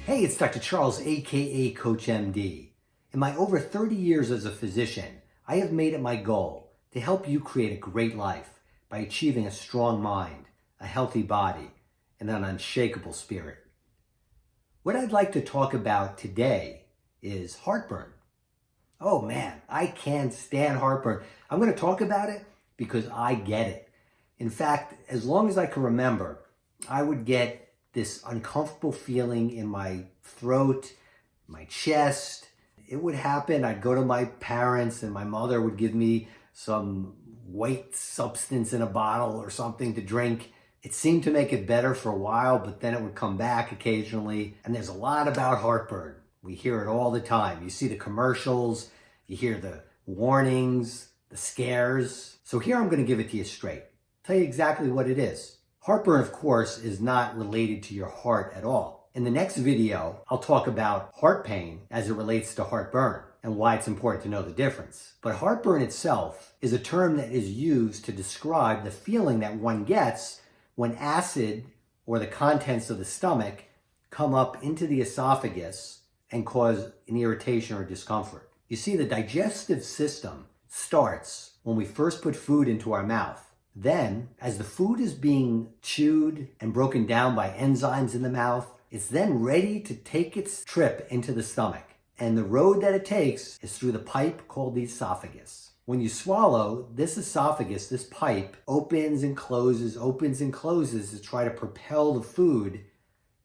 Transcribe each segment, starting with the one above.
Hey, it's Dr. Charles, aka CoachMD. In my over 30 years as a physician, I have made it my goal to help you create a great life by achieving a strong mind, a healthy body, and an unshakable spirit. What I'd like to talk about today is heartburn. Oh man, I can't stand heartburn. I'm going to talk about it because I get it. In fact, as long as I can remember, I would get this uncomfortable feeling in my throat, my chest. It would happen. I'd go to my parents and my mother would give me some white substance in a bottle or something to drink. It seemed to make it better for a while, but then it would come back occasionally. And there's a lot about heartburn. We hear it all the time. You see the commercials, you hear the warnings, the scares. So here I'm going to give it to you straight. Tell you exactly what it is. Heartburn, of course, is not related to your heart at all. In the next video, I'll talk about heart pain as it relates to heartburn and why it's important to know the difference. But heartburn itself is a term that is used to describe the feeling that one gets when acid or the contents of the stomach come up into the esophagus and cause an irritation or discomfort. You see, the digestive system starts when we first put food into our mouth. Then, as the food is being chewed and broken down by enzymes in the mouth, it's then ready to take its trip into the stomach. And the road that it takes is through the pipe called the esophagus. When you swallow, this esophagus, this pipe, opens and closes to try to propel the food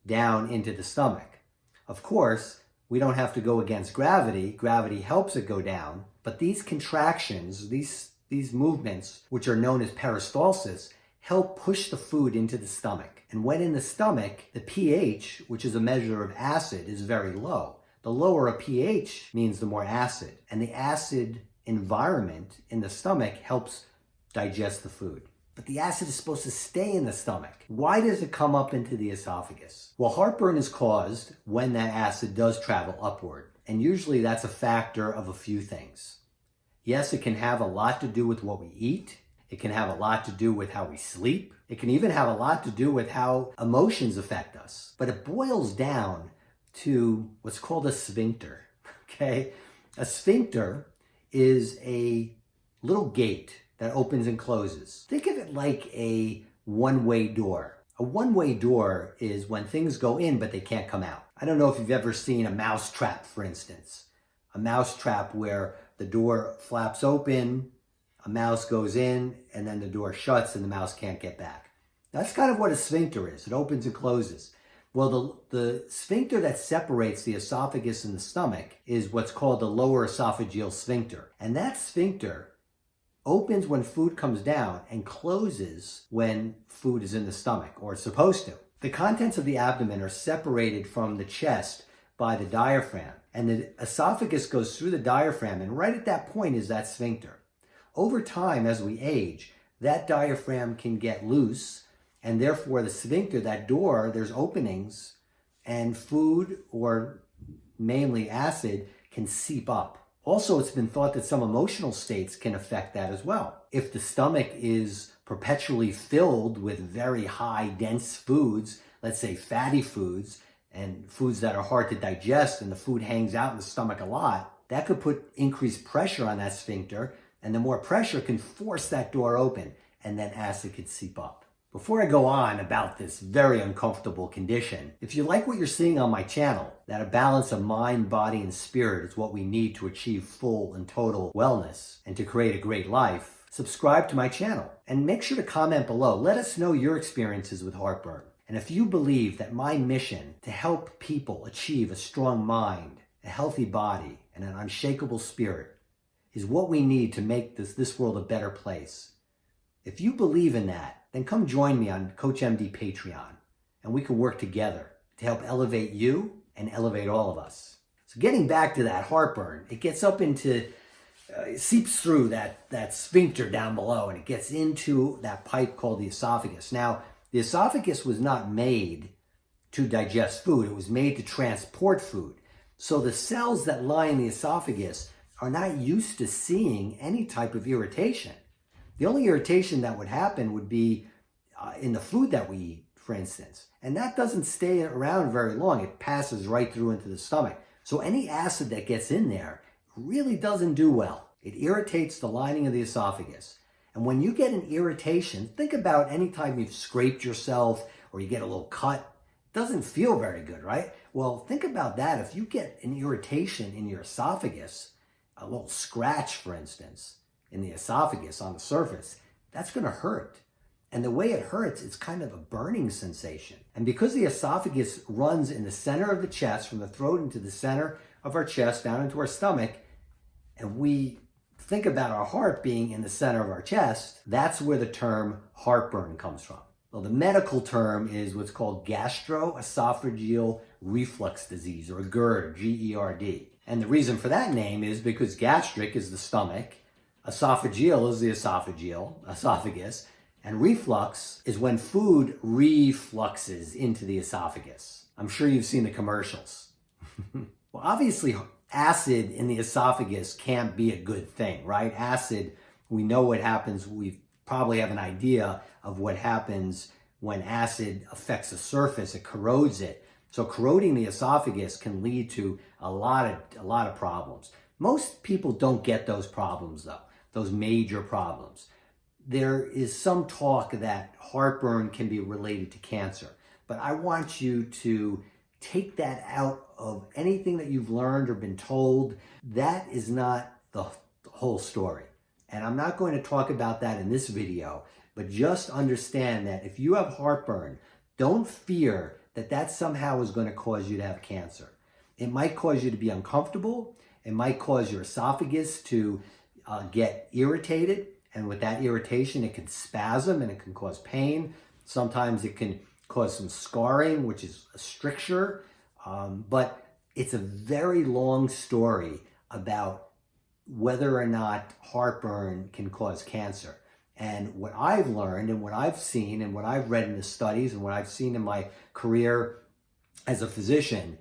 down into the stomach. Of course, we don't have to go against gravity. Gravity helps it go down. But these contractions, these movements, which are known as peristalsis, help push the food into the stomach. And when in the stomach, the pH, which is a measure of acid, is very low. The lower a pH means the more acid. And the acid environment in the stomach helps digest the food. But the acid is supposed to stay in the stomach. Why does it come up into the esophagus? Well, heartburn is caused when that acid does travel upward. And usually that's a factor of a few things. Yes, it can have a lot to do with what we eat. It can have a lot to do with how we sleep. It can even have a lot to do with how emotions affect us. But it boils down to what's called a sphincter, okay? A sphincter is a little gate that opens and closes. Think of it like a one-way door. A one-way door is when things go in, but they can't come out. I don't know if you've ever seen a mouse trap, for instance. A mouse trap where the door flaps open, a mouse goes in, and then the door shuts and the mouse can't get back. That's kind of what a sphincter is. It opens and closes. Well, the sphincter that separates the esophagus and the stomach is what's called the lower esophageal sphincter. And that sphincter opens when food comes down and closes when food is in the stomach, or it's supposed to. The contents of the abdomen are separated from the chest by the diaphragm. And the esophagus goes through the diaphragm, and right at that point is that sphincter. Over time, as we age, that diaphragm can get loose, and therefore the sphincter, that door, there's openings, and food, or mainly acid, can seep up. Also, it's been thought that some emotional states can affect that as well. If the stomach is perpetually filled with very high, dense foods, let's say fatty foods, and foods that are hard to digest, and the food hangs out in the stomach a lot, that could put increased pressure on that sphincter, and the more pressure can force that door open, and then acid could seep up. Before I go on about this very uncomfortable condition, if you like what you're seeing on my channel, that a balance of mind, body, and spirit is what we need to achieve full and total wellness and to create a great life, subscribe to my channel and make sure to comment below. Let us know your experiences with heartburn. And if you believe that my mission to help people achieve a strong mind, a healthy body, and an unshakable spirit is what we need to make this world a better place, if you believe in that, then come join me on CoachMD Patreon, and we can work together to help elevate you and elevate all of us. So getting back to that heartburn, it gets up into, it seeps through that sphincter down below, and it gets into that pipe called the esophagus. Now, the esophagus was not made to digest food. It was made to transport food. So the cells that lie in the esophagus are not used to seeing any type of irritation. The only irritation that would happen would be in the food that we eat. for instance. And that doesn't stay around very long. It passes right through into the stomach. So any acid that gets in there really doesn't do well. It irritates the lining of the esophagus. And when you get an irritation, think about any time you've scraped yourself or you get a little cut. It doesn't feel very good, right? Well, think about that. If you get an irritation in your esophagus, a little scratch, for instance, in the esophagus on the surface, that's going to hurt. And the way it hurts, it's kind of a burning sensation. And because the esophagus runs in the center of the chest, from the throat into the center of our chest, down into our stomach, and we think about our heart being in the center of our chest, that's where the term heartburn comes from. Well, the medical term is what's called gastroesophageal reflux disease, or GERD, G-E-R-D. And the reason for that name is because gastric is the stomach, esophageal is the esophagus, and reflux is when food refluxes into the esophagus. I'm sure you've seen the commercials. Well, obviously, acid in the esophagus can't be a good thing, right? Acid, we know what happens. We probably have an idea of what happens when acid affects the surface. It corrodes it. So corroding the esophagus can lead to a lot of problems. Most people don't get those problems, though, those major problems. There is some talk that heartburn can be related to cancer, but I want you to take that out of anything that you've learned or been told. That is not the whole story. And I'm not going to talk about that in this video, but just understand that if you have heartburn, don't fear that that somehow is going to cause you to have cancer. It might cause you to be uncomfortable. It might cause your esophagus to get irritated. And with that irritation, it can spasm and it can cause pain. Sometimes it can cause some scarring, which is a stricture. But it's a very long story about whether or not heartburn can cause cancer. And what I've learned and what I've seen and what I've read in the studies and what I've seen in my career as a physician,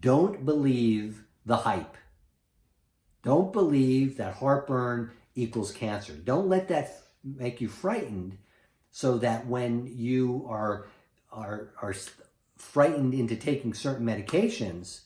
don't believe the hype. Don't believe that heartburn equals cancer. Don't let that make you frightened, so that when you are frightened into taking certain medications,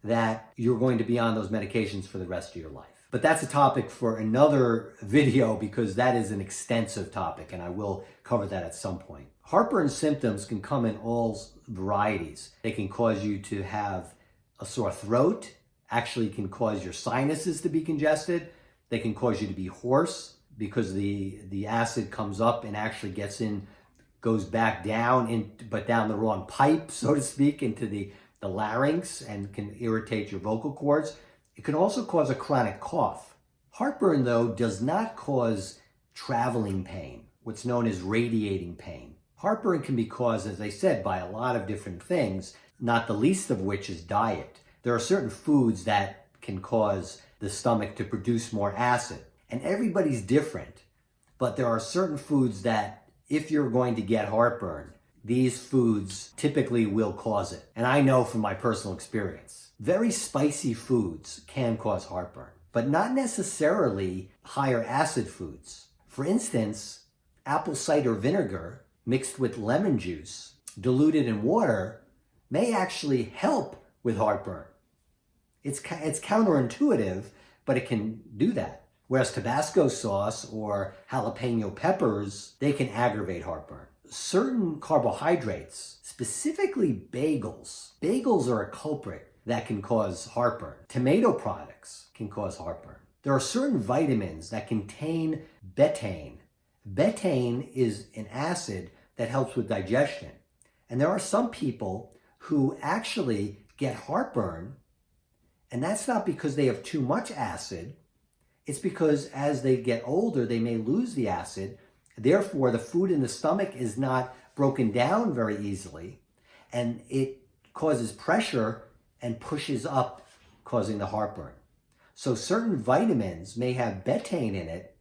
that you're going to be on those medications for the rest of your life. But that's a topic for another video, because that is an extensive topic and I will cover that at some point. Heartburn symptoms can come in all varieties. They can cause you to have a sore throat, actually can cause your sinuses to be congested. They can cause you to be hoarse because the acid comes up and actually goes back down, but down the wrong pipe, so to speak, into the larynx, and can irritate your vocal cords. It can also cause a chronic cough. Heartburn, though, does not cause traveling pain, what's known as radiating pain. Heartburn can be caused, as I said, by a lot of different things, not the least of which is diet. There are certain foods that can cause the stomach to produce more acid, and everybody's different. But there are certain foods that, if you're going to get heartburn, these foods typically will cause it. And I know from my personal experience, very spicy foods can cause heartburn, but not necessarily higher acid foods. For instance, apple cider vinegar mixed with lemon juice, diluted in water, may actually help with heartburn. It's counterintuitive, but it can do that. Whereas Tabasco sauce or jalapeno peppers, they can aggravate heartburn. Certain carbohydrates, specifically bagels are a culprit that can cause heartburn. Tomato products can cause heartburn. There are certain vitamins that contain betaine. Betaine is an acid that helps with digestion. And there are some people who actually get heartburn, and that's not because they have too much acid. It's because as they get older, they may lose the acid. Therefore, the food in the stomach is not broken down very easily, and it causes pressure and pushes up, causing the heartburn. So certain vitamins may have betaine in it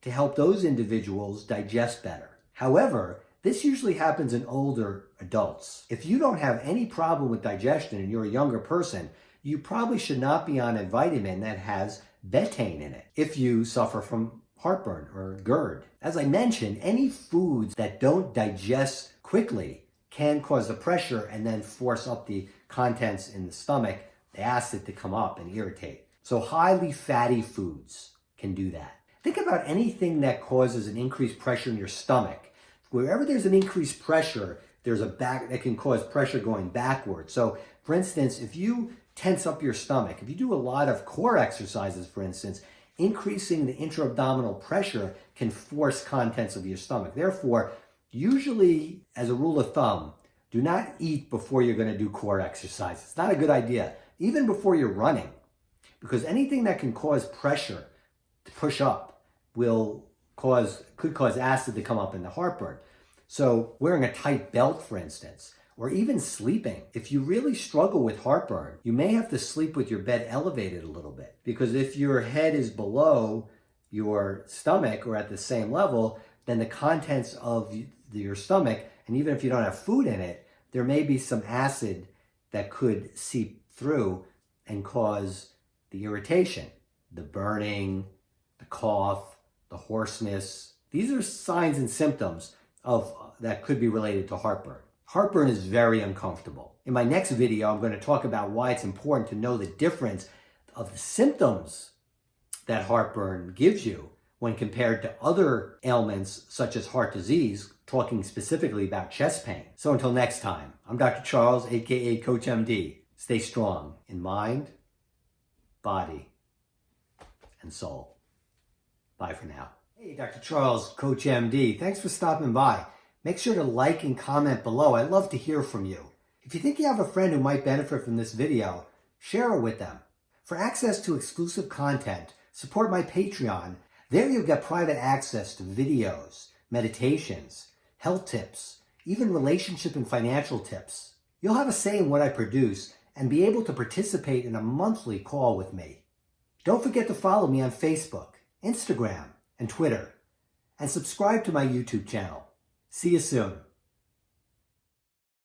to help those individuals digest better. However, this usually happens in older adults. If you don't have any problem with digestion and you're a younger person, you probably should not be on a vitamin that has betaine in it if you suffer from heartburn or GERD. As I mentioned, any foods that don't digest quickly can cause the pressure and then force up the contents in the stomach, the acid, to come up and irritate. So highly fatty foods can do that. Think about anything that causes an increased pressure in your stomach. Wherever there's an increased pressure, that can cause pressure going backwards. So for instance, if you tense up your stomach, if you do a lot of core exercises, for instance, increasing the intra-abdominal pressure can force contents of your stomach. Therefore, usually, as a rule of thumb, do not eat before you're going to do core exercise. It's not a good idea, even before you're running, because anything that can cause pressure to push up could cause acid to come up in the heartburn. So wearing a tight belt, for instance, or even sleeping. If you really struggle with heartburn, you may have to sleep with your bed elevated a little bit, because if your head is below your stomach or at the same level, then the contents of your stomach, and even if you don't have food in it, there may be some acid that could seep through and cause the irritation, the burning, the cough, the hoarseness. These are signs and symptoms that could be related to heartburn. Heartburn is very uncomfortable. In my next video, I'm going to talk about why it's important to know the difference of the symptoms that heartburn gives you when compared to other ailments such as heart disease, talking specifically about chest pain. So until next time, I'm Dr. Charles, aka CoachMD. Stay strong in mind, body, and soul. Bye for now. Hey, Dr. Charles, CoachMD. Thanks for stopping by. Make sure to like and comment below. I'd love to hear from you. If you think you have a friend who might benefit from this video, share it with them. For access to exclusive content, support my Patreon. There you'll get private access to videos, meditations, health tips, even relationship and financial tips. You'll have a say in what I produce and be able to participate in a monthly call with me. Don't forget to follow me on Facebook, Instagram, and Twitter, and subscribe to my YouTube channel. See you soon.